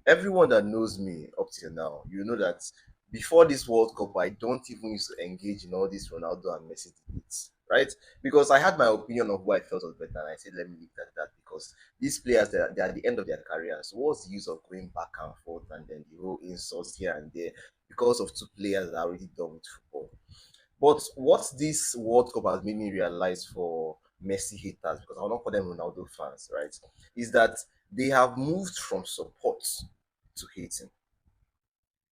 Everyone that knows me up till now, you know that before this World Cup, I don't even used to engage in all these Ronaldo and Messi debates, right? Because I had my opinion of who I felt was better, and I said, let me leave it at that because these players, they're at the end of their career. So what's the use of going back and forth and then the whole insults here and there because of two players that are already done with football? But what this World Cup has made me realize for Messi haters, because I will not call them Ronaldo fans, right, is that they have moved from support to hating.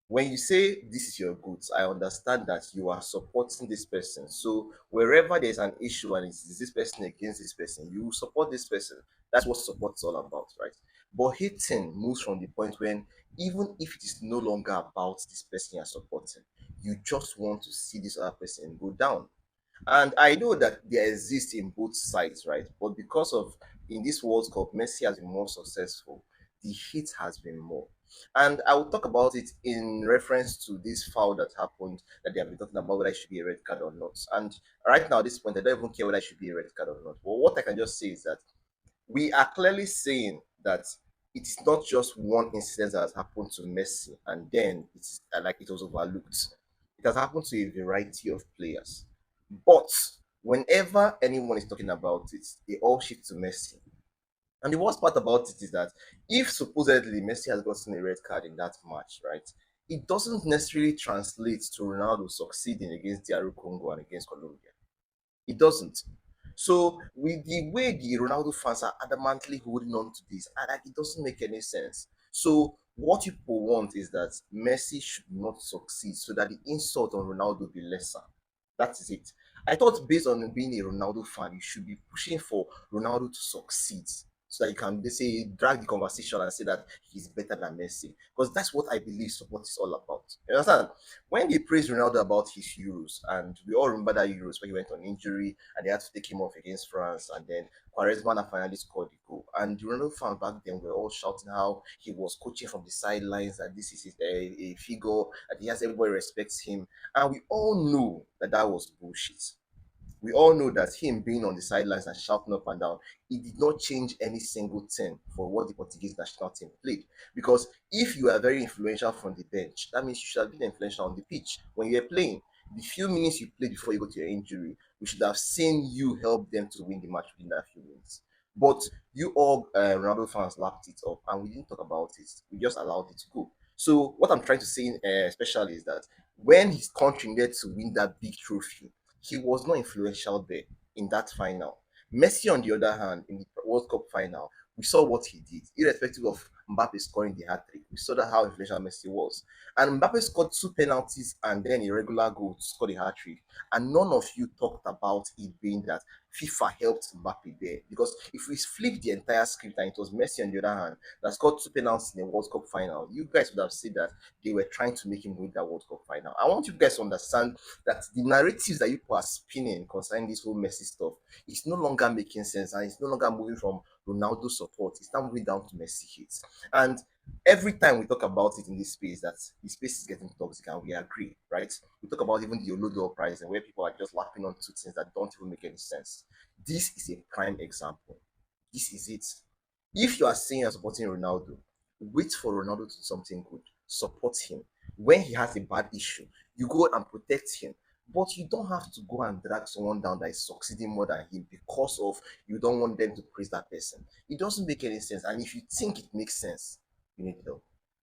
When you say this is your goods, I understand that you are supporting this person. So wherever there's an issue and it's this person against this person, you support this person. That's what support is all about, right? But hating moves from the point when even if it is no longer about this person you're supporting, you just want to see this other person go down. And I know that there exists in both sides, right? But because of in this World Cup, Messi has been more successful. The hit has been more. And I will talk about it in reference to this foul that happened that they have been talking about whether it should be a red card or not. And right now, at this point, I don't even care whether it should be a red card or not. But what I can just say is that we are clearly saying that it is not just one incident that has happened to Messi and then it's like it was overlooked. It has happened to a variety of players. But whenever anyone is talking about it, they all shift to Messi. And the worst part about it is that if supposedly Messi has gotten a red card in that match, right, it doesn't necessarily translate to Ronaldo succeeding against DR Congo and against Colombia. It doesn't. So with the way the Ronaldo fans are adamantly holding on to this, and like it doesn't make any sense. So what people want is that Messi should not succeed so that the insult on Ronaldo will be lesser. That is it. I thought based on being a Ronaldo fan, you should be pushing for Ronaldo to succeed so that you can they say drag the conversation and say that he's better than Messi. Because that's what I believe support is all about. You understand? When they praised Ronaldo about his Euros, and we all remember that Euros when he went on injury and they had to take him off against France, and then Quaresma finally scored the goal. And the Ronaldo fans back then were all shouting how he was coaching from the sidelines, that this is a figure, that he has everybody respects him. And we all know that that was bullshit. We all know that him being on the sidelines and shouting up and down, it did not change any single thing for what the Portuguese national team played. Because if you are very influential from the bench, that means you should have been influential on the pitch when you were playing. The few minutes you played before you got to your injury, we should have seen you help them to win the match within that few minutes. But you all Ronaldo fans lapped it up, and we didn't talk about it. We just allowed it to go. So what I'm trying to say, especially, is that when his country needed to win that big trophy, he was not influential there in that final. Messi, on the other hand, in the World Cup final, we saw what he did, irrespective of Mbappe scoring the hat trick. We saw that how influential Messi was. And Mbappe scored two penalties and then a regular goal to score the hat trick. And none of you talked about it being that FIFA helped Mbappe there. Because if we flip the entire script and it was Messi on the other hand that scored two penalties in the World Cup final, you guys would have said that they were trying to make him win that World Cup final. I want you guys to understand that the narratives that you people are spinning concerning this whole messy stuff, it's no longer making sense and it's no longer moving from Ronaldo support. It's now moving down to Messi hits. And every time we talk about it in this space, that the space is getting toxic, and we agree, right? We talk about even the Olodo prize and where people are just lapping on two things that don't even make any sense. This is a prime example. This is it. If you are saying you're supporting Ronaldo, wait for Ronaldo to do something good. Support him. When he has a bad issue, you go and protect him. But you don't have to go and drag someone down that is succeeding more than him because of you don't want them to praise that person. It doesn't make any sense. And if you think it makes sense, you need help.